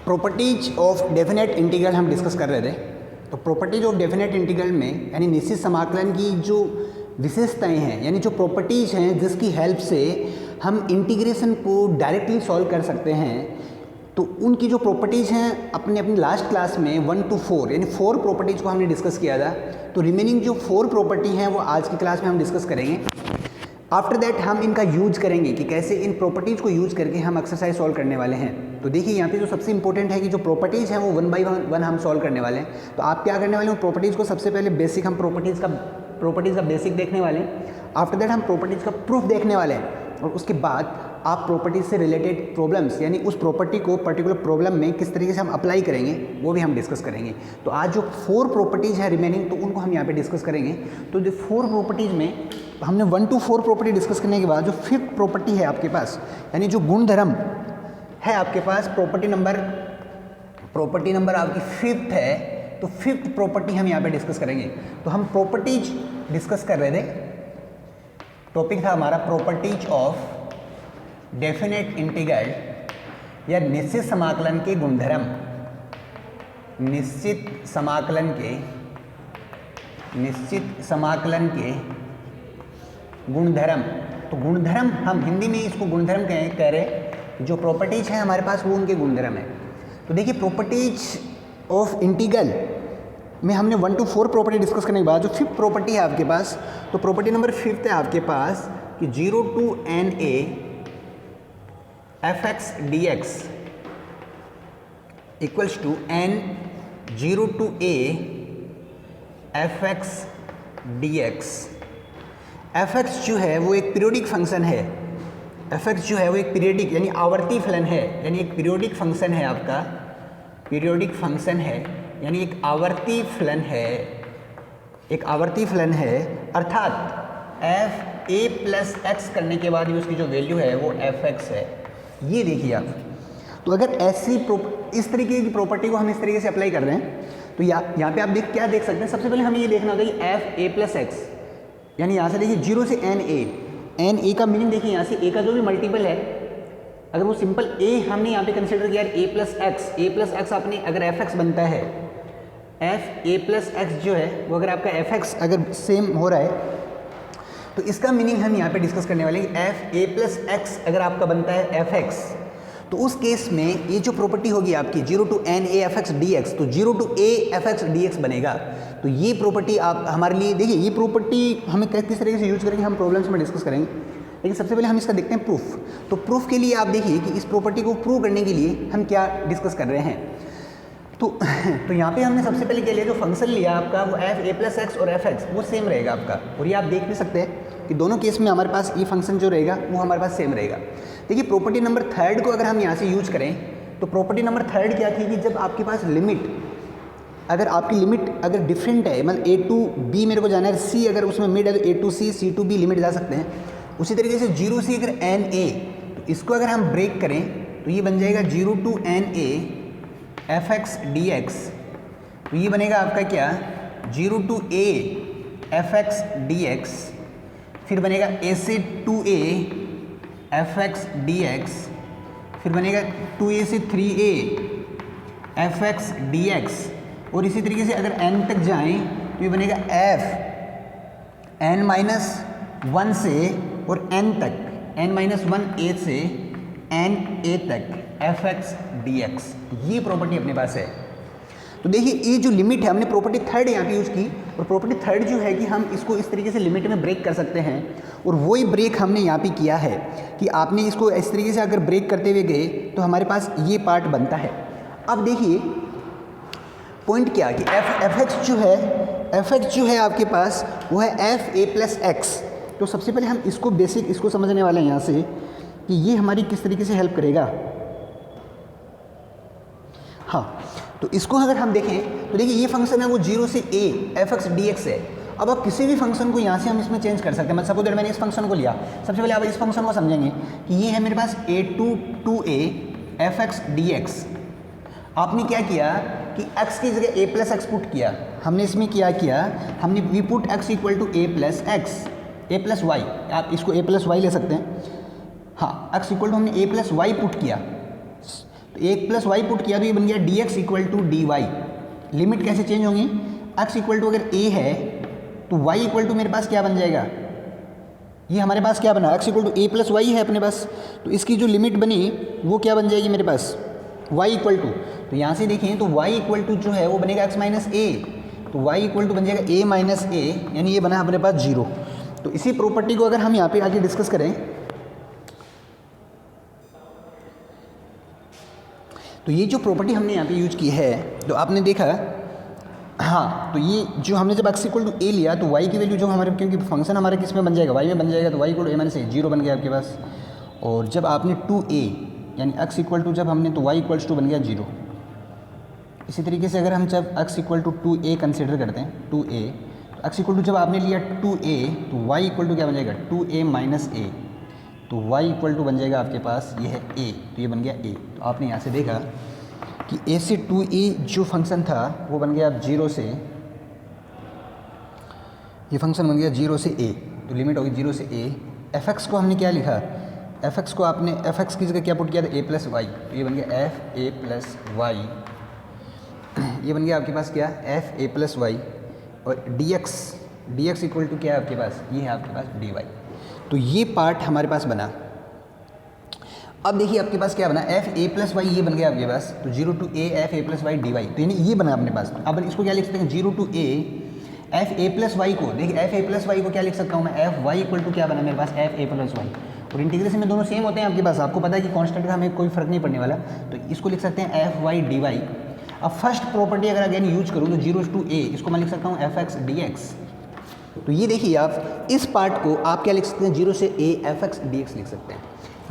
Properties of definite integral हम discuss कर रहे थे। तो प्रॉपर्टीज ऑफ डेफिनेट इंटीग्रल में यानी निश्चित समाकलन की जो विशेषताएं हैं यानी जो प्रॉपर्टीज हैं जिसकी हेल्प से हम इंटीग्रेशन को डायरेक्टली सॉल्व कर सकते हैं, तो उनकी जो प्रॉपर्टीज़ हैं अपनी लास्ट क्लास में 1 to 4 यानी 4 प्रॉपर्टीज़ को हमने डिस्कस किया था। तो रिमेनिंग जो 4 प्रॉपर्टी हैं वो आज की क्लास में हम डिस्कस करेंगे। आफ्टर दैट हम इनका यूज करेंगे कि कैसे इन प्रॉपर्टीज़ को यूज करके हम एक्सरसाइज सॉल्व करने वाले हैं। तो देखिए यहाँ पे जो सबसे इंपॉर्टेंट है कि जो प्रॉपर्टीज़ हैं वो 1 by 1 हम सॉल्व करने वाले हैं। तो आप क्या करने वाले हैं, प्रॉपर्टीज़ को सबसे पहले बेसिक हम प्रॉपर्टीज़ का बेसिक देखने वाले हैं। आफ्टर दैट हम प्रॉपर्टीज़ का प्रूफ देखने वाले हैं और उसके बाद आप प्रॉपर्टीज से रिलेटेड प्रॉब्लम्स यानी उस प्रॉपर्टी को पर्टिकुलर प्रॉब्लम में किस तरीके से हम अप्लाई करेंगे वो भी हम डिस्कस करेंगे। तो आज जो 4 प्रॉपर्टीज़ हैं रिमेनिंग, तो उनको हम यहाँ पे डिस्कस करेंगे। तो जो 4 प्रॉपर्टीज़ में हमने 1 to 4 प्रॉपर्टी डिस्कस करने के बाद जो 5th प्रॉपर्टी है आपके पास यानी जो गुणधर्म है आपके पास, प्रॉपर्टी नंबर आपकी 5th है, तो 5th प्रॉपर्टी हम यहाँ पे डिस्कस करेंगे। तो हम प्रॉपर्टीज डिस्कस कर रहे थे, टॉपिक था हमारा प्रॉपर्टीज ऑफ डेफिनेट इंटीग्रल या निश्चित समाकलन के गुणधर्म। निश्चित समाकलन के गुणधर्म। तो गुणधर्म हम हिंदी में इसको गुणधर्म कह रहे, जो प्रॉपर्टीज हैं हमारे पास वो उनके गुणधर्म है। तो देखिए प्रॉपर्टीज ऑफ इंटीग्रल में हमने 1 to 4 प्रॉपर्टी डिस्कस करने के बाद जो 5th प्रॉपर्टी है आपके पास, तो प्रॉपर्टी नंबर 5th है आपके पास कि 0 to NA fx dx equals to n 0 to a fx dx। fx जो है वो एक पीरियोडिक फंक्शन है। fx जो है वो एक पीरियोडिक यानी आवर्ती फलन है, यानी एक पीरियोडिक फंक्शन है आपका, पीरियोडिक फंक्शन है यानी एक आवर्ती फलन है, अर्थात f a प्लस एक्स करने के बाद उसकी जो वैल्यू है वो fx है। ये देखिए आप, तो अगर ऐसी इस तरीके की प्रॉपर्टी को हम इस तरीके से अप्लाई कर रहे हैं तो यहाँ पे आप क्या देख सकते हैं, सबसे पहले हमें ये देखना होता है कि एफ ए प्लस एक्स यानी यहाँ से देखिए 0 से एन ए का मीनिंग देखिए, यहाँ से ए का जो भी मल्टीपल है अगर वो सिंपल ए हमने यहाँ पे कंसिडर किया ए प्लस एक्स आपने अगर एफ एक्स बनता है, एफ ए प्लस एक्स जो है वो अगर आपका एफ एक्स अगर सेम हो रहा है तो इसका मीनिंग हम यहाँ पे डिस्कस करने वाले हैं। एफ ए प्लस एक्स अगर आपका बनता है एफ एक्स, तो उस केस में ये जो प्रॉपर्टी होगी आपकी 0 to n a f x dx, तो 0 to a f x dx बनेगा। तो ये प्रॉपर्टी आप हमारे लिए देखिए, ये प्रॉपर्टी हमें किस तरीके से यूज करेंगे हम प्रॉब्लम्स में डिस्कस करेंगे, लेकिन सबसे पहले हम इसका देखते हैं प्रूफ। तो प्रूफ के लिए आप देखिए कि इस प्रॉपर्टी को प्रूव करने के लिए हम क्या डिस्कस कर रहे हैं। तो यहाँ पे हमने सबसे पहले क्या लिया, जो फंक्शन लिया आपका वो एफ ए प्लस एक्स और एफ एक्स वो सेम रहेगा आपका, और ये आप देख भी सकते हैं कि दोनों केस में हमारे पास ये फंक्शन जो रहेगा वो हमारे पास सेम रहेगा। देखिए प्रॉपर्टी नंबर 3 को अगर हम यहाँ से यूज करें तो प्रॉपर्टी नंबर 3 क्या थी कि जब आपके पास लिमिट, अगर आपकी लिमिट अगर डिफरेंट है, मतलब ए टू बी मेरे को जाना है, सी अगर उसमें मिड है तो A to C, C to B limit जा सकते हैं। उसी तरीके से 0 से अगर एन ए, तो इसको अगर हम ब्रेक करें तो ये बन जाएगा 0 to n a f x D x. तो ये बनेगा आपका क्या 0 to a f x D x, फिर बनेगा a से 2a F x D x, फिर बनेगा 2a से 3a F x D x, और इसी तरीके से अगर n तक जाएं तो ये बनेगा f n-1 से और n तक, n-1 a से n a तक एफ एक्स डी एक्स। ये प्रॉपर्टी अपने पास है। तो देखिए ये जो लिमिट है हमने प्रॉपर्टी 3 यहाँ पे यूज़ की, और प्रॉपर्टी 3 जो है कि हम इसको इस तरीके से लिमिट में ब्रेक कर सकते हैं, और वही ब्रेक हमने यहाँ पे किया है कि आपने इसको इस तरीके से अगर ब्रेक करते हुए गए तो हमारे पास ये पार्ट बनता है। अब देखिए पॉइंट क्या कि एफ एक्स जो है आपके पास वो है एफ ए प्लस एक्स। तो सबसे पहले हम इसको बेसिक इसको समझने वाले हैं यहाँ से कि ये हमारी किस तरीके से हेल्प करेगा। हाँ, तो इसको अगर हम देखें तो देखिए ये फंक्शन है वो 0 से a f x D x है। अब आप किसी भी फंक्शन को यहाँ से हम इसमें चेंज कर सकते हैं। मतलब सपोज दैट मैंने इस फंक्शन को लिया, सबसे पहले आप इस फंक्शन को समझेंगे कि ये है मेरे पास a to a f x D x. आपने क्या किया कि x की जगह a प्लस एक्स पुट किया, हमने इसमें क्या किया, हमने we put x equal to a plus X, a plus Y, आप इसको a प्लस वाई ले सकते हैं। हाँ, x इक्वल टू हमने a प्लस वाई पुट किया। तो एक प्लस वाई पुट किया तो ये बन गया D x equal to D Y. Limit कैसे चेंज होंगी, एक्स इक्वल टू अगर ए है तो वाई इक्वल टू मेरे पास क्या बन जाएगा, ये हमारे पास क्या बना, x equal to A plus y है अपने पास, तो इसकी जो लिमिट बनी वो क्या बन जाएगी मेरे पास, वाई इक्वल टू, तो यहाँ से देखें तो वाई इक्वल टू जो है वो बनेगा एक्स माइनस ए, तो वाई इक्वल टू बन जाएगा ए माइनस ए, यानी ये बना अपने पास जीरो। तो इसी प्रॉपर्टी को अगर हम यहाँ पे आगे डिस्कस करें तो ये जो प्रॉपर्टी हमने यहाँ पे यूज की है तो आपने देखा, हाँ, तो ये जो हमने जब एक्स इक्वल टू ए लिया तो वाई की वैल्यू जो हमारे, क्योंकि फंक्शन हमारे किस में बन जाएगा, वाई में बन जाएगा, तो y equal to a minus a, zero बन गया आपके पास। और जब आपने 2a यानी एक्स इक्वल टू जब हमने, तो वाई इक्वल्स टू बन गया जीरो। इसी तरीके से अगर हम जब x equal to 2a consider करते हैं, 2a, तो एक्स इक्वल टू जब आपने लिया 2a तो वाई इक्वल टू क्या बन जाएगा, 2a माइनस ए, तो वाई इक्वल टू बन जाएगा आपके पास ये है a, तो ये बन गया a। तो आपने यहाँ से देखा कि a से 2a जो फंक्शन था वो बन गया अब जीरो से, ये फंक्शन बन गया जीरो से a, तो लिमिट होगी जीरो से a। f(x) को हमने क्या लिखा, f(x) को आपने f(x) की जगह क्या पुट किया था, a प्लस वाई, तो ये बन गया f a प्लस वाई, ये बन गया आपके पास क्या, f a प्लस वाई। और dx इक्वल टू क्या है आपके पास, ये है आपके पास dy। तो ये पार्ट हमारे पास बना। अब देखिए आपके पास क्या बना, f a प्लस वाई, ये बन गया आपके पास, तो zero to a f a plus y d y, तो यानी ये बना अपने पास। अब इसको क्या लिख सकते हैं, zero to a f a plus y को, देखिए f a प्लस वाई को क्या लिख सकता हूँ मैं, f y इक्वल टू क्या बना मेरे पास, f a प्लस वाई। और इंटीग्रेशन में दोनों सेम होते हैं आपके पास, आपको पता है कि कांस्टेंट का हमें कोई फर्क नहीं पड़ने वाला, तो इसको लिख सकते हैं f y dy। अब फर्स्ट प्रॉपर्टी अगर अगेन यूज करूँ तो जीरो टू a, इसको मैं लिख सकता हूँ f x dx। तो ये देखिए आप इस पार्ट को आप क्या लिख सकते हैं, जीरो से a f x dx लिख सकते हैं।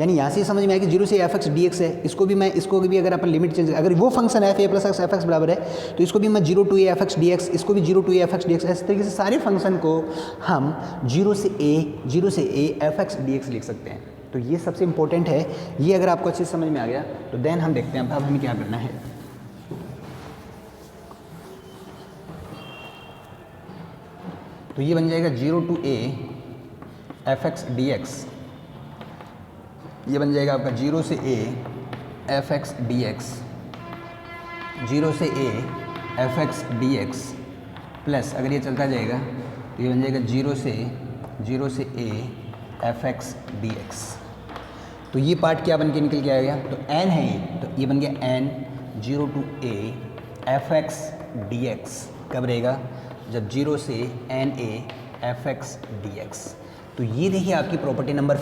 यानी यहाँ से समझ में आया कि जीरो से f x dx है, इसको भी अगर अपन लिमिट चेंज, अगर वो function f a plus x f x बराबर है तो इसको भी मैं zero to a f x dx, इसको भी zero to a f x dx, इस तरीके से सारे फंक्शन को हम जीरो से a f x dx लिख सकते हैं। तो ये सबसे इंपॉर्टेंट है, ये अगर आपको अच्छे से समझ में आ गया तो देन हम देखते हैं अब हमें क्या करना है। तो ये बन जाएगा zero to a f x dx, ये बन जाएगा आपका जीरो से a f x dx, zero से a f x dx plus अगर ये चलता जाएगा तो ये बन जाएगा जीरो से a f x dx। तो ये पार्ट क्या बन के निकल के आएगा, तो n है ये, तो ये बन गया n zero to a f x dx कब रहेगा, जब जीरो से n a F x D x. तो ये देखिए आपकी प्रॉपर्टी नंबर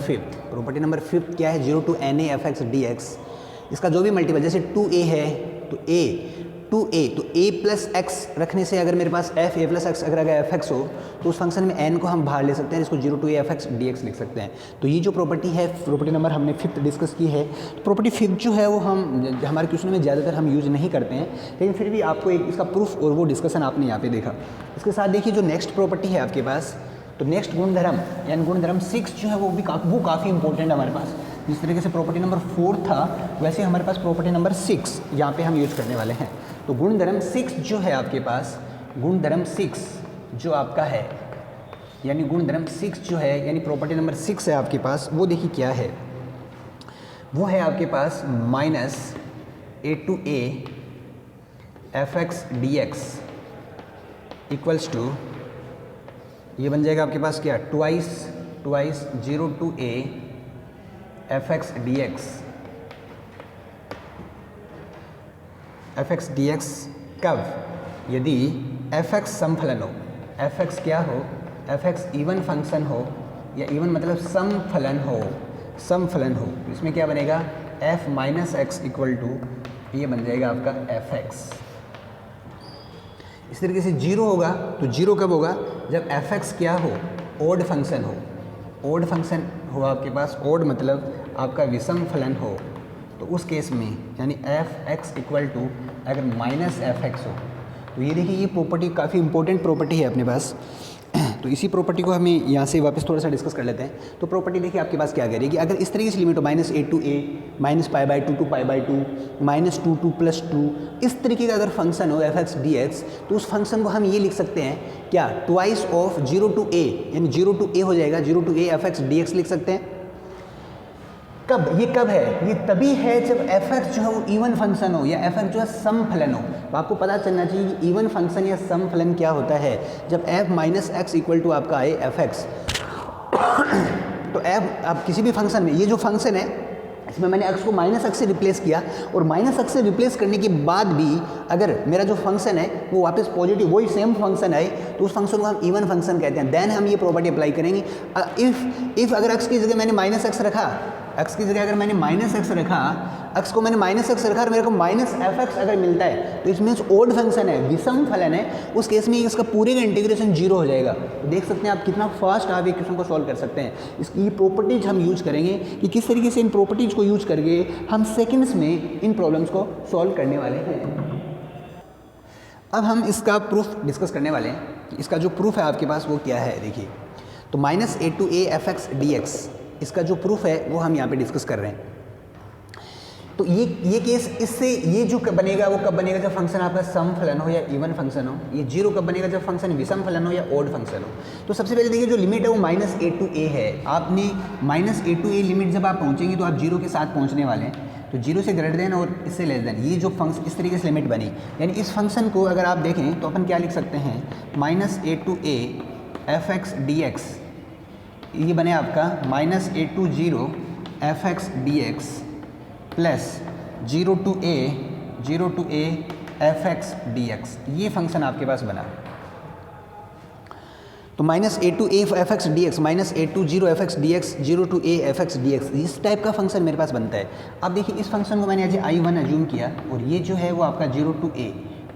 फिफ्थ क्या है, zero to n a F x D x. इसका जो भी मल्टीपल, जैसे 2a है तो a तो a प्लस एक्स रखने से अगर मेरे पास f a प्लस एक्स अगर एफ एक्स हो तो उस फंक्शन में n को हम बाहर ले सकते हैं, इसको zero to a f x D x लिख सकते हैं। तो ये जो प्रॉपर्टी है, प्रॉपर्टी नंबर हमने फिफ्थ डिस्कस की है। तो प्रॉपर्टी फिफ्थ जो है वो हम हमारे क्वेश्चन में ज़्यादातर हम यूज़ नहीं करते हैं, लेकिन फिर भी आपको एक इसका प्रूफ और वो डिस्कशन आपने यहाँ पे देखा। इसके साथ देखिए जो नेक्स्ट प्रॉपर्टी है आपके पास, तो नेक्स्ट गुणधर्म यानी गुणधर्म 6 जो है वो काफ़ी इंपॉर्टेंट है हमारे पास। जिस तरीके से प्रॉपर्टी नंबर 4 था वैसे हमारे पास प्रॉपर्टी नंबर 6 यहाँ पे हम यूज़ करने वाले हैं। तो गुणधर्म 6 जो है आपके पास, गुणधर्म 6 जो आपका है, यानी गुणधर्म 6 जो है यानी प्रॉपर्टी नंबर 6 है आपके पास, वो देखिए क्या है, वो है आपके पास minus A to A F x D X equals to, ये बन जाएगा आपके पास क्या, twice zero to A F x D X, F x D X कब, यदि एफ एक्स समफलन हो, एफ एक्स क्या हो, एफ एक्स इवन फंक्शन हो, या इवन मतलब समफलन हो, तो इसमें क्या बनेगा, f minus x equal to, ये बन जाएगा आपका एफ एक्स। इस तरीके से जीरो होगा, तो जीरो कब होगा, जब एफ एक्स क्या हो, ओड फंक्शन हो, ओड फंक्शन हो आपके पास, ओड मतलब आपका विषम फलन हो, तो उस केस में यानी एफ एक्स इक्वल टू अगर माइनस एफ एक्स हो। तो ये देखिए ये प्रॉपर्टी काफ़ी इंपॉर्टेंट प्रॉपर्टी है अपने पास। तो इसी प्रॉपर्टी को हमें यहाँ से वापस थोड़ा सा डिस्कस कर लेते हैं। तो प्रॉपर्टी देखिए आपके पास क्या करेगी, अगर इस तरीके से लिमिट हो minus A to a, minus pi by two to pi by two, minus two to plus two, इस तरीके का अगर फंक्शन हो एफ एक्स डी एक्स, तो उस फंक्शन को हम ये लिख सकते हैं क्या, twice of zero to a, यानी जीरो टू ए हो जाएगा, zero to A F x D x लिख सकते हैं। कब, ये कब है, ये तभी है जब एफ एक्स जो है वो इवन फंक्शन हो या एफ एक्स जो है सम फलन हो। तो आपको पता चलना चाहिए कि इवन फंक्शन या सम फलन क्या होता है। जब f minus x equal to आपका आए एफ एक्स, तो एफ आप किसी भी फंक्शन में, ये जो फंक्शन है इसमें मैंने x को माइनस एक्स से रिप्लेस किया, और माइनस एक्स से रिप्लेस करने के बाद भी अगर मेरा जो फंक्शन है वो वापस पॉजिटिव वही सेम फंक्शन है, तो उस फंक्शन को हम इवन फंक्शन कहते हैं। देन हम ये प्रॉपर्टी अप्लाई करेंगे। इफ़ अगर x की जगह मैंने माइनस एक्स रखा, x की जगह अगर मैंने माइनस एक्स रखा, x को मैंने माइनस एक्स रखा और मेरे को माइनस एफ एक्स अगर मिलता है, तो इसमें ओड फंक्शन है, विषम फलन है, उस केस में इसका पूरे का इंटीग्रेशन जीरो हो जाएगा। तो देख सकते हैं आप कितना फास्ट आप इक्वेशन को सॉल्व कर सकते हैं। इसकी प्रॉपर्टीज हम यूज करेंगे कि किस तरीके से इन प्रॉपर्टीज को यूज करके हम सेकेंड्स में इन प्रॉब्लम्स को सॉल्व करने वाले हैं। अब हम इसका प्रूफ डिस्कस करने वाले हैं। इसका जो प्रूफ है आपके पास वो क्या है, देखिए। तो minus A to A F x D x, इसका जो प्रूफ है वो हम यहाँ पे डिस्कस कर रहे हैं। तो ये केस, इससे ये जो कब बनेगा वो कब बनेगा, जब फंक्शन आपका सम फलन हो या इवन फंक्शन हो। ये जीरो कब बनेगा, जब फंक्शन विषम फलन हो या ओड फंक्शन हो। तो सबसे पहले देखिए जो लिमिट है वो माइनस ए टू ए है। आपने minus A to a limit जब आप पहुँचेंगे तो आप जीरो के साथ पहुँचने वाले हैं। तो जीरो से ग्रेटर देन और इससे लेस देन, ये जो फंक्शन इस तरीके से लिमिट बनी, यानी इस फंक्शन को अगर आप देखें तो अपन क्या लिख सकते हैं, minus A to A F x D x, ये बने आपका minus A to zero f x D x plus zero to A F x D x, ये फंक्शन आपके पास बना। तो minus A to A F x D x minus A to zero f x D x zero to A F x D x, इस type का फंक्शन मेरे पास बनता है। अब देखिए इस फंक्शन को मैंने आज आई वन एज्यूम किया, और ये जो है वो आपका zero to A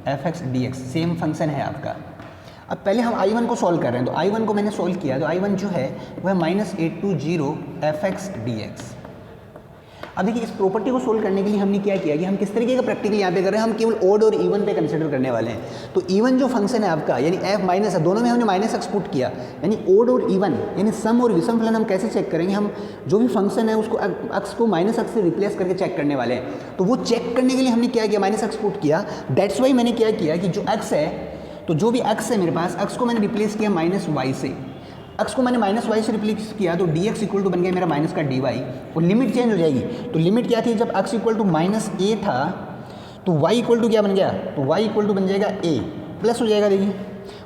F x D x same function है आपका। अब पहले हम I1 को सॉल्व कर रहे हैं, तो I1 को मैंने सॉल्व किया, तो I1 जो है वो है minus A to zero f x D x. अब देखिए इस प्रॉपर्टी को सोल्व करने के लिए हमने क्या किया कि हम किस तरीके का प्रैक्टिकल यहाँ पे कर रहे हैं, हम केवल ओड और इवन पे कंसिडर करने वाले हैं। तो इवन जो फंक्शन है आपका, यानी एफ माइनस है, दोनों में हमने माइनस एक्स पुट किया, यानी ओड और इवन यानी सम और विषम फलन हम कैसे चेक करेंगे, हम जो भी फंक्शन है उसको एक्स को माइनस एक्स से रिप्लेस करके चेक करने वाले हैं। तो वो चेक करने के लिए हमने क्या किया, माइनस एक्स पुट किया। दैट्स वाई मैंने क्या किया कि जो एक्स है, तो जो भी एक्स है मेरे पास, एक्स को मैंने रिप्लेस किया माइनस वाई से। एक्स को मैंने माइनस वाई से रिप्लेस किया, तो डी एक्स इक्वल टू बन गया मेरा माइनस का डी वाई, और लिमिट चेंज हो जाएगी। तो लिमिट क्या थी, जब एक्स इक्वल टू माइनस ए था तो वाई इक्वल टू क्या बन गया, तो वाई इक्वल टू बन जाएगा ए, प्लस हो जाएगा, देखिए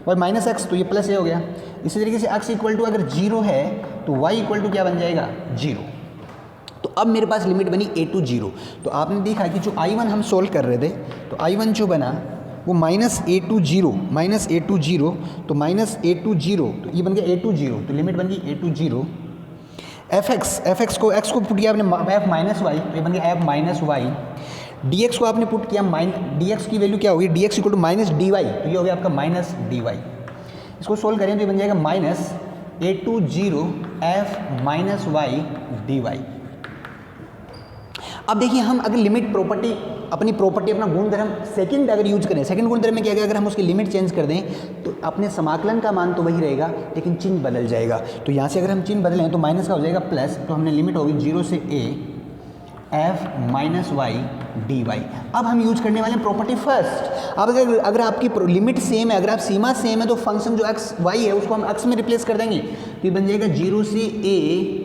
वाई माइनस एक्स, तो ये प्लस ए हो गया। इसी तरीके से एक्स इक्वल टू अगर जीरो है तो वाई इक्वल टू क्या बन जाएगा, जीरो। तो अब मेरे पास लिमिट बनी ए टू जीरो। तो आपने देखा कि जो आई वन हम सोल्व कर रहे थे, तो आई वन जो बना वो माइनस ए टू जीरो, तो माइनस ए टू जीरो, तो ये बन गया ए टू जीरो, तो लिमिट बन गई a to zero. F x को पुट किया आपने एफ माइनस वाई, तो ये बन गया f minus y. D x को आपने पुट किया डी एक्स की वैल्यू क्या होगी, d x equal to minus d y, तो ये हो गया आपका माइनस डी वाई। इसको सोल्व करें तो ये बन जाएगा minus A to zero f minus y d y. अब देखिए हम अगर लिमिट प्रॉपर्टी अपना गुणधर्म सेकंड अगर यूज करें, सेकंड गुणधर्म में क्या क्या, अगर हम उसकी लिमिट चेंज कर दें तो अपने समाकलन का मान तो वही रहेगा, लेकिन चिन्ह बदल जाएगा। तो यहाँ से अगर हम चिन्ह बदलें तो माइनस का हो जाएगा प्लस, तो हमने लिमिट होगी जीरो से a f minus y d y. अब हम यूज करने वाले हैं प्रॉपर्टी फर्स्ट। अब अगर आपकी लिमिट सेम है, अगर आप सीमा सेम है, तो फंक्शन जो एक्स वाई है उसको हम एक्स में रिप्लेस कर देंगे, तो ये बन जाएगा जीरो से a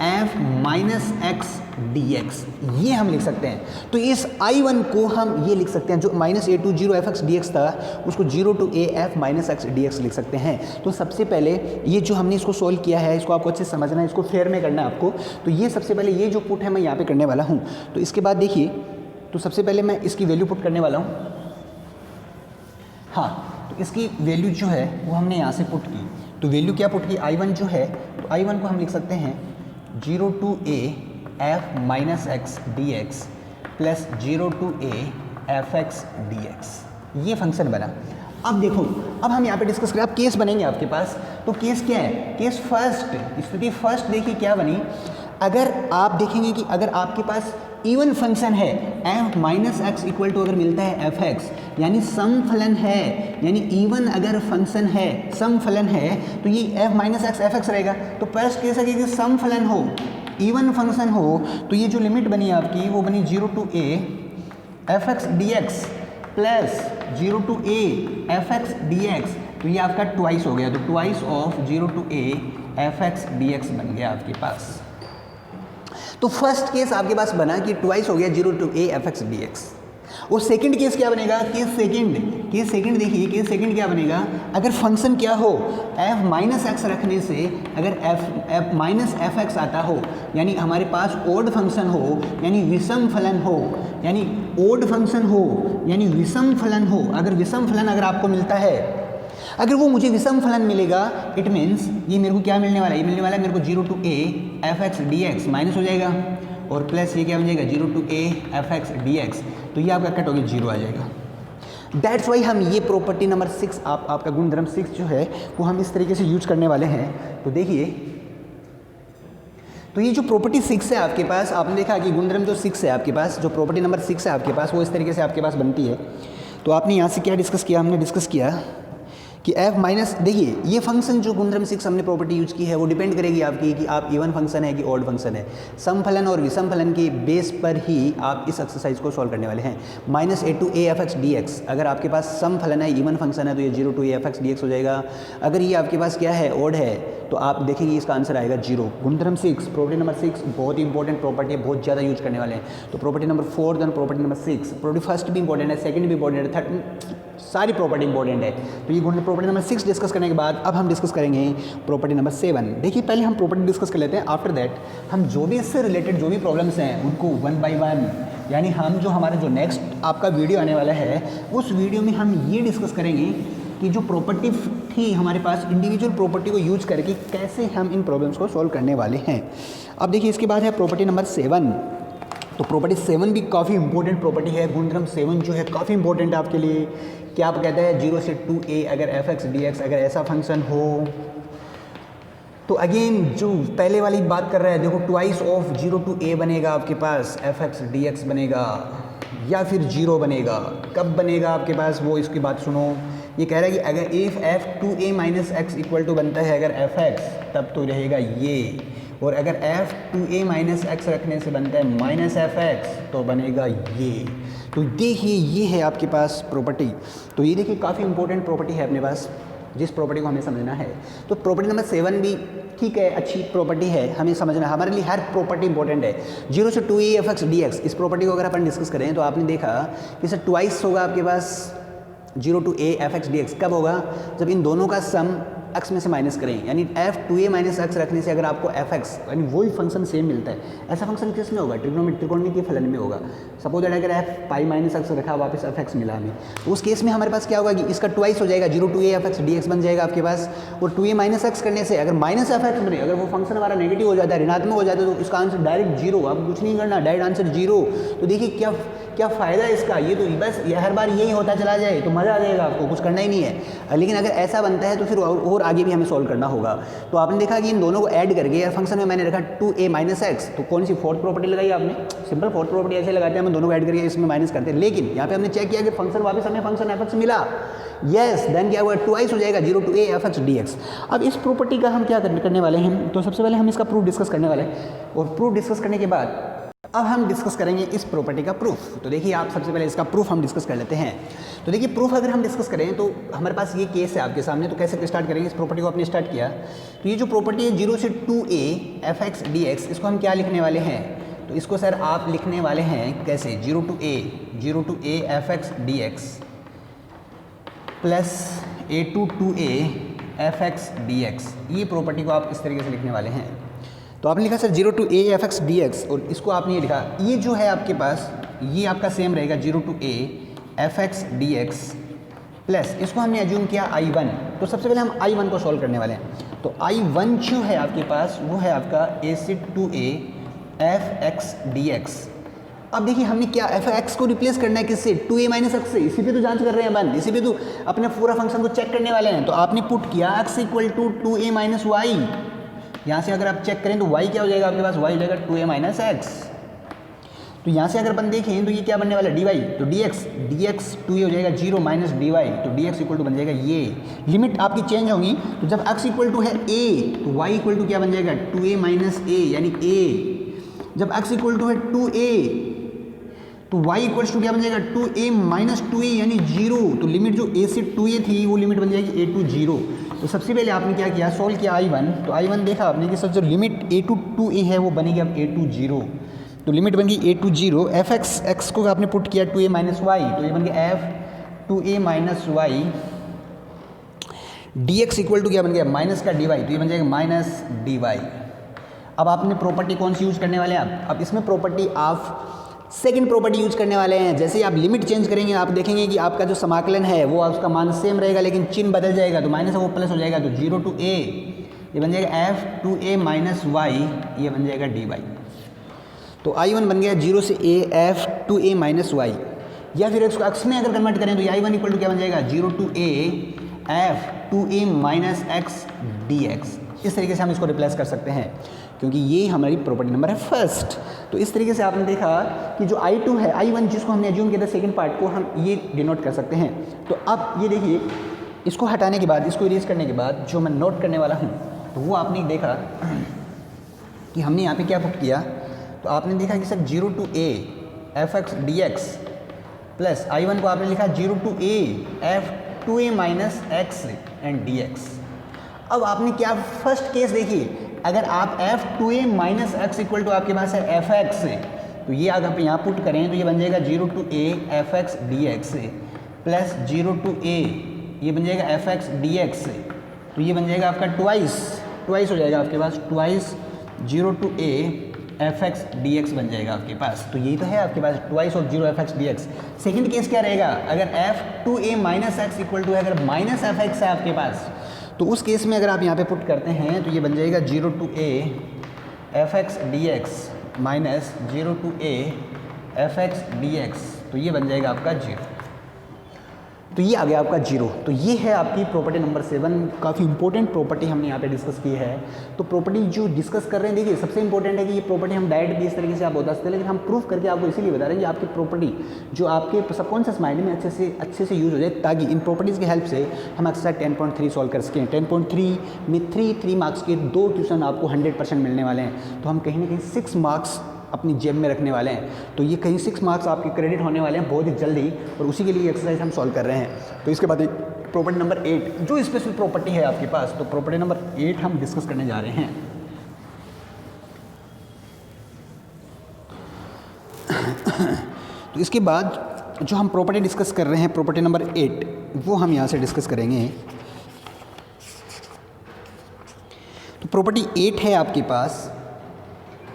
f minus x D x, ये हम लिख सकते हैं। तो इस I1 को हम ये लिख सकते हैं, जो minus A to zero f x D x था उसको zero to A f minus x D x लिख सकते हैं। तो सबसे पहले ये जो हमने इसको सोल्व किया है, इसको आपको अच्छे से समझना है, इसको फेयर में करना है आपको। तो ये सबसे पहले ये जो पुट है मैं यहाँ पे करने वाला हूँ। तो इसके बाद देखिए, तो सबसे पहले मैं इसकी वैल्यू पुट करने वाला हूँ। हाँ, तो इसकी वैल्यू जो है वो हमने यहाँ से पुट की। तो वैल्यू क्या पुट की, I1 जो है, तो I1 को हम लिख सकते हैं zero to A f minus x D x plus zero to A F x D x, ये फंक्शन बना। अब देखो, अब हम यहाँ पे डिस्कस करें, अब केस बनेंगे आपके पास। तो केस क्या है, केस फर्स्ट, स्थिति फर्स्ट देखिए क्या बनी। अगर आप देखेंगे कि अगर आपके पास इवन फंक्शन है, f minus x equal to अगर मिलता है एफ एक्स, यानी सम फलन है, यानी इवन अगर फंक्शन है, सम फलन है, तो ये F minus x F x रहेगा। तो फर्स्ट केस है कि सम फलन हो, इवन फंक्शन हो, तो ये जो लिमिट बनी आपकी वो बनी zero to A F x D x plus zero to A F x D x, तो ये आपका ट्वाइस हो गया। तो twice of zero to A F x D x बन गया आपके पास। तो फर्स्ट केस आपके पास बना कि ट्वाइस हो गया 0 to a fx dx। और सेकंड केस क्या बनेगा, केस सेकंड देखिए, केस सेकंड क्या बनेगा, अगर फंक्शन क्या हो f माइनस एक्स रखने से अगर f माइनस एफ एक्स आता हो, यानी हमारे पास ओड फंक्शन हो, यानी विषम फलन हो, यानी ओड फंक्शन हो, यानी विषम फलन हो, अगर विषम फलन अगर आपको मिलता है, अगर वो मुझे विषम फलन मिलेगा, इट मीन्स ये मेरे को क्या मिलने वाला है, ये मिलने वाला है मेरे को 0 to a fx dx minus हो जाएगा और प्लस ये क्या बन जाएगा 0 to a fx dx, तो ये आपका कट हो गया 0 आ जाएगा। दैट्स वाई हम ये प्रॉपर्टी नंबर 6 आपका गुणधर्म 6 जो है वो हम इस तरीके से यूज करने वाले हैं। तो देखिए, तो ये जो प्रॉपर्टी 6 है आपके पास, आपने देखा कि गुणधर्म जो 6 है आपके पास, जो प्रॉपर्टी नंबर 6 है आपके पास, वो इस तरीके से आपके पास बनती है। तो आपने यहाँ से क्या डिस्कस किया, हमने डिस्कस किया कि f माइनस, देखिए ये फंक्शन जो गुणधर्म 6 हमने प्रॉपर्टी यूज की है वो डिपेंड करेगी आपकी कि आप इवन फंक्शन है कि ऑड फंक्शन है। सम फलन और विषम फलन के बेस पर ही आप इस एक्सरसाइज को सॉल्व करने वाले हैं। Minus a to a fx dx, अगर आपके पास सम फलन है, इवन फंक्शन है, तो ये 0 to a fx dx हो जाएगा। अगर ये आपके पास क्या है, ऑड है, तो आप देखेंगे इसका आंसर आएगा 0। गुणधर्म 6 प्रॉपर्टी नंबर 6 बहुत ही इंपॉर्टेंट प्रॉपर्टी है, बहुत ज़्यादा यूज करने वाले हैं। तो property number 4 then property number 6, property first भी इंपॉर्टेंट है, सेकंड भी इंपॉर्टेंट है, थर्ड, सारी प्रॉपर्टी इंपॉर्टेंट है। तो ये प्रॉपर्टी नंबर 6 डिस्कस करने के बाद अब हम डिस्कस करेंगे प्रॉपर्टी नंबर 7। देखिए पहले हम प्रॉपर्टी डिस्कस कर लेते हैं, आफ्टर दैट हम जो भी इससे रिलेटेड जो भी प्रॉब्लम्स हैं उनको 1 by 1, यानी हम जो हमारे जो नेक्स्ट आपका वीडियो आने वाला है उस वीडियो में हम ये डिस्कस करेंगे कि जो प्रॉपर्टी थी हमारे पास, इंडिविजुअल प्रॉपर्टी को यूज करके कैसे हम इन प्रॉब्लम्स को सॉल्व करने वाले हैं। अब देखिए इसके बाद है प्रॉपर्टी नंबर 7। तो प्रॉपर्टी 7 भी काफ़ी इंपॉर्टेंट प्रॉपर्टी है। गुणधर्म 7 जो है काफ़ी इंपॉर्टेंट है आपके लिए। क्या आप कहते हैं 0 से 2a अगर fx dx अगर ऐसा फंक्शन हो, तो अगेन जो पहले वाली बात कर रहा है, देखो ट्वाइस ऑफ 0 to a बनेगा आपके पास, fx dx बनेगा या फिर 0 बनेगा। कब बनेगा आपके पास वो इसकी बात सुनो। ये कह रहा है कि अगर if f 2a minus x equal to बनता है अगर fx, तब तो रहेगा ये, और अगर f 2a माइनस एक्स रखने से बनता है माइनस fx तो बनेगा ये। तो देखिए ये है आपके पास प्रॉपर्टी। तो ये देखिए काफ़ी इंपॉर्टेंट प्रॉपर्टी है अपने पास, जिस प्रॉपर्टी को हमें समझना है। तो प्रॉपर्टी नंबर 7 भी ठीक है, अच्छी प्रॉपर्टी है, हमें समझना है। हमारे लिए हर प्रॉपर्टी इंपॉर्टेंट है। 0 से 2a fx dx, इस प्रॉपर्टी को अगर अपन डिस्कस करें तो आपने देखा कि सर ट्वाइस होगा आपके पास 0 to a fx dx। कब होगा, जब इन दोनों का सम एक्स में से माइनस करें, यानी f 2a माइनस एक्स रखने से अगर आपको fx यानी वही फंक्शन सेम मिलता है। ऐसा फंक्शन किस में होगा, त्रिकोणमितीय फलन में होगा। सपोज दैट अगर f पाई माइनस एक्स रखा वापस fx मिला हमें, तो उस केस में हमारे पास क्या होगा कि इसका ट्वाइस हो जाएगा, 0 to a fx dx बन जाएगा आपके पास। और 2a माइनस एक्स करने से अगर माइनस fx बने, अगर वो फंक्शन हमारा नेगेटिव हो जाता है, ऋणात्मक हो जाता है, तो इसका आंसर डायरेक्ट 0। आप कुछ नहीं करना, डायरेक्ट आंसर 0। तो देखिए क्या फ़ायदा है इसका, ये तो बस ये हर बार यही होता चला जाए तो मज़ा आ जाएगा, आपको कुछ करना ही नहीं है। लेकिन अगर ऐसा बनता है तो फिर और आगे भी हमें सॉल्व करना होगा। तो आपने देखा कि इन दोनों को ऐड करके यार फंक्शन में मैंने रखा 2a माइनस एक्स, तो कौन सी फोर्थ प्रॉपर्टी लगाई आपने, सिंपल फोर्थ प्रॉपर्टी ऐसे लगाते हैं, हम दोनों को ऐड करके इसमें माइनस करते हैं। लेकिन यहाँ पे हमने चेक किया कि फंक्शन वापस हमें फंक्शन fx मिला, यस, देन क्या हुआ, ट्वाइस हो जाएगा 0 to a fx dx। अब इस प्रॉपर्टी का हम क्या करने वाले हैं, तो सबसे पहले हम इसका प्रूफ डिस्कस करने वाले हैं, और प्रूफ डिस्कस करने के बाद अब हम डिस्कस करेंगे इस प्रॉपर्टी का प्रूफ। तो देखिए आप सबसे पहले इसका प्रूफ हम डिस्कस कर लेते हैं। तो देखिए प्रूफ अगर हम डिस्कस करें तो हमारे पास ये केस है आपके सामने, तो कैसे स्टार्ट करेंगे, इस प्रॉपर्टी को आपने स्टार्ट किया। तो ये जो प्रॉपर्टी है 0 से 2a fx dx, इसको हम क्या लिखने वाले हैं, तो इसको सर आप लिखने वाले हैं कैसे, 0 to a fx dx plus a to 2a fx dx। ये प्रॉपर्टी को आप इस तरीके से लिखने वाले हैं। तो आपने लिखा sir 0 to a fx dx, और इसको आपने ये लिखा, ये जो है आपके पास ये आपका सेम रहेगा 0 to a fx dx plus इसको हमने एज्यूम किया I1। तो सबसे पहले हम I1 को सॉल्व करने वाले हैं। तो I1 जो है आपके पास वो है आपका a से 2a fx dx। अब देखिए हमने क्या fx को रिप्लेस करना है किससे, 2a माइनस एक्स से। इसी पे तो जांच कर रहे हैं अपन, इसी पे तो अपने पूरा फंक्शन को चेक करने वाले हैं। तो आपने पुट किया x equal to 2a minus y, यहाँ से अगर आप चेक करें तो y क्या हो जाएगा आपके पास, y हो जाएगा 2a माइनस एक्स। तो यहाँ से अगर अपन देखें तो ये क्या बनने वाला है, dy, तो dx 2a हो जाएगा 0 माइनस dy, तो dx इक्वल टू बन जाएगा ये। लिमिट आपकी चेंज होंगी, तो जब x इक्वल टू है a तो y इक्वल टू क्या बन जाएगा 2a माइनस a, यानी a। जब x इक्वल टू है 2a तो y इक्वल्स टू क्या बन जाएगा 2a माइनस 2a यानी 0। तो लिमिट जो a से 2a थी वो लिमिट बन जाएगी a to 0। तो तो सबसे पहले आपने क्या किया, सोल्व किया I1, तो I1 देखा आपने कि सर जो लिमिट a टू 2a है वो बनेगी अब a टू 0, तो लिमिट बन गई a टू 0, f(x) को आपने पुट किया 2a माइनस वाई, तो ये बन गया f 2a minus y dx equal to क्या बन गया, माइनस का dy, तो ये बन जाएगा माइनस dy। अब आपने प्रॉपर्टी कौन सी यूज करने वाले हैं, अब इसमें प्रॉपर्टी आप सेकंड प्रॉपर्टी यूज करने वाले हैं। जैसे ही आप लिमिट चेंज करेंगे आप देखेंगे कि आपका जो समाकलन है वो उसका मान सेम रहेगा, लेकिन चिन्ह बदल जाएगा, तो माइनस वो प्लस हो जाएगा, तो 0 टू a ये बन जाएगा f 2a माइनस वाई, ये बन जाएगा dy। तो I1 बन गया 0 से a f 2a minus Y, या फिर इसको x में अगर कन्वर्ट करें तो ये I1 इक्वल टू क्या बन जाएगा 0 to a f 2a minus x dx। इस तरीके से हम इसको रिप्लेस कर सकते हैं, क्योंकि ये हमारी प्रॉपर्टी नंबर है फर्स्ट। तो इस तरीके से आपने देखा कि जो I2 है, I1 जिसको हमने एज्यूम किया था सेकंड पार्ट को, हम ये डिनोट कर सकते हैं। तो अब ये देखिए, इसको हटाने के बाद, इसको इरेज करने के बाद जो मैं नोट करने वाला हूँ, तो वो आपने देखा कि हमने यहाँ पे क्या पुट किया, तो आपने देखा कि sir 0 to a f(x) dx plus I1 को आपने लिखा 0 to a f 2a minus x and dx। अब आपने क्या फर्स्ट केस देखिए, अगर आप f 2a minus x equal to आपके पास है f(x), तो ये अगर आप यहाँ पुट करें तो ये बन जाएगा 0 to a f(x) dx plus 0 to a ये बन जाएगा f(x) dx, तो ये बन जाएगा आपका ट्वाइस हो जाएगा आपके पास, twice 0 to a f(x) dx बन जाएगा आपके पास। तो यही तो है आपके पास ट्वाइस और 0 f(x) dx। सेकंड केस क्या रहेगा, अगर f 2a minus x equal to है, अगर माइनस f(x) है आपके पास, तो उस केस में अगर आप यहाँ पे पुट करते हैं तो ये बन जाएगा 0 to a f(x) dx minus 0 to a f(x) dx, तो ये बन जाएगा आपका 0। तो ये आ गया आपका 0। तो ये है आपकी प्रॉपर्टी नंबर 7, काफ़ी इंपॉर्टेंट प्रॉपर्टी हमने यहाँ पे डिस्कस की है। तो प्रॉपर्टी जो डिस्कस कर रहे हैं, देखिए सबसे इंपॉर्टेंट है कि ये प्रॉपर्टी हम डायरेक्ट भी इस तरीके से आप बता सकते हैं, लेकिन हम प्रूफ करके आपको इसीलिए बता रहे हैं कि आपकी प्रॉपर्टी जो आपके सबकॉन्शियस माइंड में अच्छे से यूज हो जाए, ताकि इन प्रॉपर्टीज़ की हेल्प से हम एक्सरसाइज 10.3 सॉल्व कर सकें। 10.3 में 3 मार्क्स के 2 क्वेश्चन आपको 100% मिलने वाले हैं, तो हम कहीं ना कहीं 6 मार्क्स अपनी जेब में रखने वाले हैं। तो ये कहीं 6 मार्क्स आपके क्रेडिट होने वाले हैं बहुत ही जल्दी, और उसी के लिए एक्सरसाइज हम सॉल्व कर रहे हैं। तो इसके बाद एक प्रॉपर्टी नंबर 8 जो स्पेशल प्रॉपर्टी है आपके पास, तो प्रॉपर्टी नंबर 8 हम डिस्कस करने जा रहे हैं। तो इसके बाद जो हम प्रॉपर्टी डिस्कस कर रहे हैं, प्रॉपर्टी नंबर 8, वो हम यहाँ से डिस्कस करेंगे। तो प्रॉपर्टी 8 है आपके पास,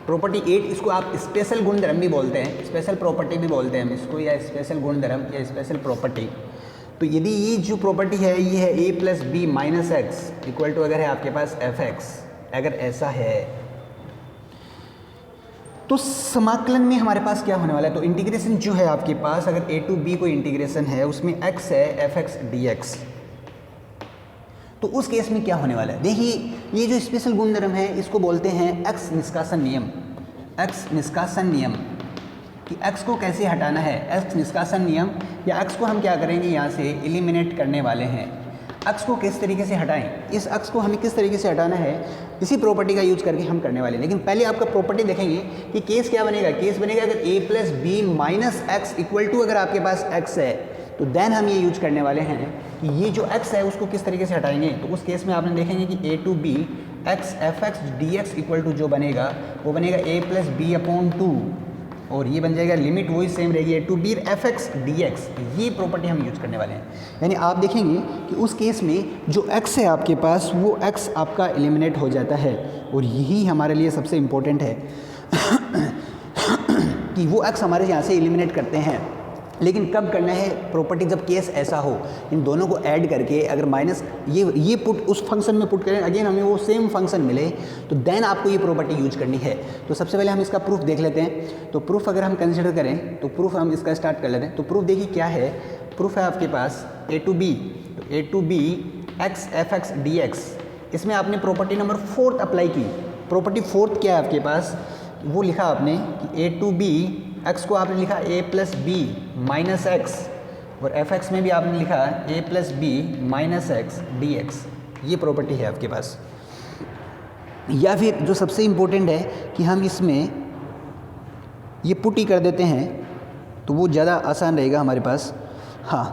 प्रॉपर्टी 8, इसको आप स्पेशल गुणधर्म भी बोलते हैं, स्पेशल प्रॉपर्टी भी बोलते हैं हम इसको, या स्पेशल गुणधर्म या स्पेशल प्रॉपर्टी। तो यदि ये जो प्रॉपर्टी है ये है a plus B minus x equal to अगर है आपके पास f(x), अगर ऐसा है तो समाकलन में हमारे पास क्या होने वाला है, तो इंटीग्रेशन जो है आपके पास, अगर a टू b कोई इंटीग्रेशन है उसमें x है f(x) dx, तो उस केस में क्या होने वाला है, देखिए ये जो स्पेशल गुणधर्म है इसको बोलते हैं x निष्कासन नियम। x निष्कासन नियम कि x को कैसे हटाना है, x निष्कासन नियम, या x को हम क्या करेंगे यहाँ से एलिमिनेट करने वाले हैं। x को किस तरीके से हटाएं, इस x को हमें किस तरीके से हटाना है, इसी प्रॉपर्टी का यूज करके हम करने वाले हैं। लेकिन पहले आपका प्रॉपर्टी देखेंगे कि केस क्या बनेगा, केस बनेगा अगर a plus B minus x equal to अगर आपके पास x है, तो देन हम ये यूज करने वाले हैं कि ये जो x है उसको किस तरीके से हटाएंगे। तो उस केस में आपने देखेंगे कि a to B x f(x) dx equal to जो बनेगा वो बनेगा a प्लस बी अपॉन 2, और ये बन जाएगा लिमिट वही सेम रहेगी a to b f(x) dx। ये प्रॉपर्टी हम यूज करने वाले हैं। यानी आप देखेंगे कि उस केस में जो x है आपके पास वो x आपका एलिमिनेट हो जाता है, और यही हमारे लिए सबसे इम्पोर्टेंट है कि वो x हमारे यहाँ से एलिमिनेट करते हैं। लेकिन कब करना है प्रॉपर्टी, जब केस ऐसा हो, इन दोनों को ऐड करके अगर माइनस ये पुट उस फंक्शन में पुट करें, अगेन हमें वो सेम फंक्शन मिले, तो देन आपको ये प्रॉपर्टी यूज करनी है। तो सबसे पहले हम इसका प्रूफ देख लेते हैं। तो प्रूफ अगर हम कंसिडर करें तो प्रूफ हम इसका स्टार्ट कर लेते हैं। तो प्रूफ देखिए क्या है, प्रूफ है आपके पास a टू बी, तो a to B x f(x) dx, इसमें आपने प्रॉपर्टी नंबर 4 अप्लाई की। प्रॉपर्टी 4 क्या है आपके पास, वो लिखा आपने कि a टू बी x को आपने लिखा a plus B minus x, और f(x) में भी आपने लिखा a plus B minus x dx। ये प्रॉपर्टी है आपके पास। या फिर जो सबसे इम्पोर्टेंट है कि हम इसमें ये पुट ही कर देते हैं, तो वो ज़्यादा आसान रहेगा हमारे पास। हाँ,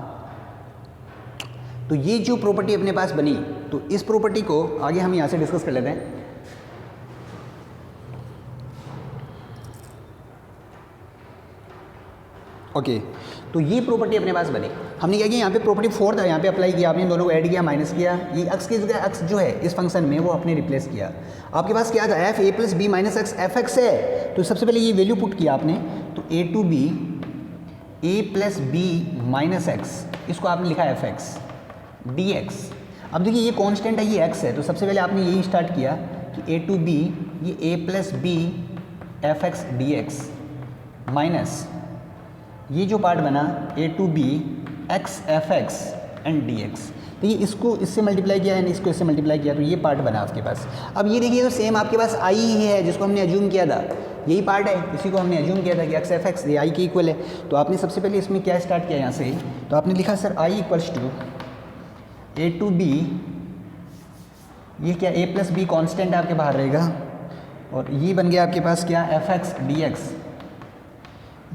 तो ये जो प्रॉपर्टी अपने पास बनी, तो इस प्रॉपर्टी को आगे हम यहाँ से डिस्कस कर लेते हैं। ओके तो ये प्रॉपर्टी अपने पास बनी। हमने क्या किया, यहाँ पे प्रॉपर्टी 4 था, यहाँ पे अप्लाई किया, आपने दोनों को ऐड किया, माइनस किया, ये एक्स की जगह एक्स जो है इस फंक्शन में वो आपने रिप्लेस किया। आपके पास क्या था, f a plus B minus x F x है, तो सबसे पहले ये वैल्यू पुट किया आपने, तो A to B A plus B minus X, इसको आपने लिखा एफ एक्स डी एक्स। अब देखिए ये कॉन्स्टेंट है, ये एक्स है, तो सबसे पहले आपने यही स्टार्ट किया कि ए टू बी ये A plus B F x D x minus ये जो पार्ट बना A to B X F X and D x, तो ये इसको इससे मल्टीप्लाई किया एंड इसको इससे मल्टीप्लाई किया, तो ये पार्ट बना आपके पास। अब ये देखिए तो सेम आपके पास आई ही है जिसको हमने अज्यूम किया था, यही पार्ट है, इसी को हमने अज्यूम किया था कि एक्स एफ एक्स ये आई के इक्वल है। तो आपने सबसे पहले इसमें क्या स्टार्ट किया यहाँ से, तो आपने लिखा sir I equals to a to B, ये क्या ए प्लस बी कॉन्स्टेंट आपके बाहर रहेगा, और ये बन गया आपके पास क्या F x D x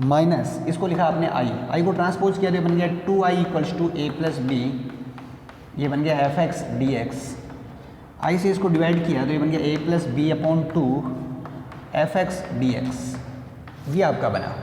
minus इसको लिखा आपने आई को ट्रांसपोज किया तो ये बन गया 2i equals to A plus B, ये बन गया F x D X. I से इसको डिवाइड किया तो ये बन गया A plus B upon 2 F x D x, ये आपका बना।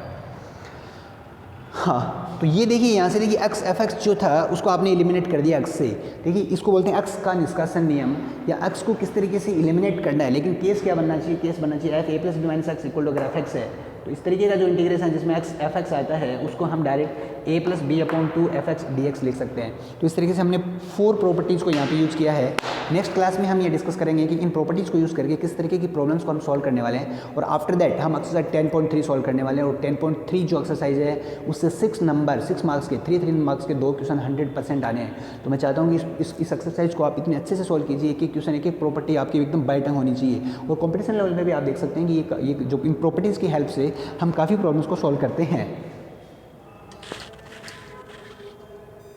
हाँ तो ये देखिए यहाँ से देखिए एक्स एफ एक्स जो था उसको आपने एलिमिनेट कर दिया एक्स से। देखिए इसको बोलते हैं एक्स का निष्कासन नियम, या एक्स को किस तरीके से एलिमिनेट करना है, लेकिन केस क्या बनना चाहिए, केस बनना चाहिए f a plus B minus x equal to अगर एफ एक्स है तो इस तरीके का जो इंटीग्रेशन है जिसमें एक्स एफ एक्स आता है उसको हम direct A plus B upon 2 F x D x लिख सकते हैं। तो इस तरीके से हमने 4 प्रॉपर्टीज़ को यहाँ पे यूज़ किया है। नेक्स्ट क्लास में हम ये डिस्कस करेंगे कि इन प्रॉपर्टीज़ को यूज़ करके किस तरीके की प्रॉब्लम्स को हम सॉल्व करने वाले हैं, और आफ्टर दैट हम एक्सरसाइज 10.3 सॉल्व करने वाले हैं। और 10.3 जो एक्सरसाइज है उससे 6 मार्क्स के 3 मार्क्स के 2 क्वेश्चन 100% आने हैं। तो मैं चाहता हूँ कि इस एक्सरसाइज को आप इतने अच्छे से सॉल्व कीजिए, एक एक क्वेश्चन एक एक प्रॉपर्टी आपकी एकदम बाय टंग होनी चाहिए। और कॉम्पिटिशन लेवल में भी आप देख सकते हैं कि ये जो इन प्रॉपर्टीज़ की हेल्प से हम काफ़ी प्रॉब्लम्स को सॉल्व करते हैं।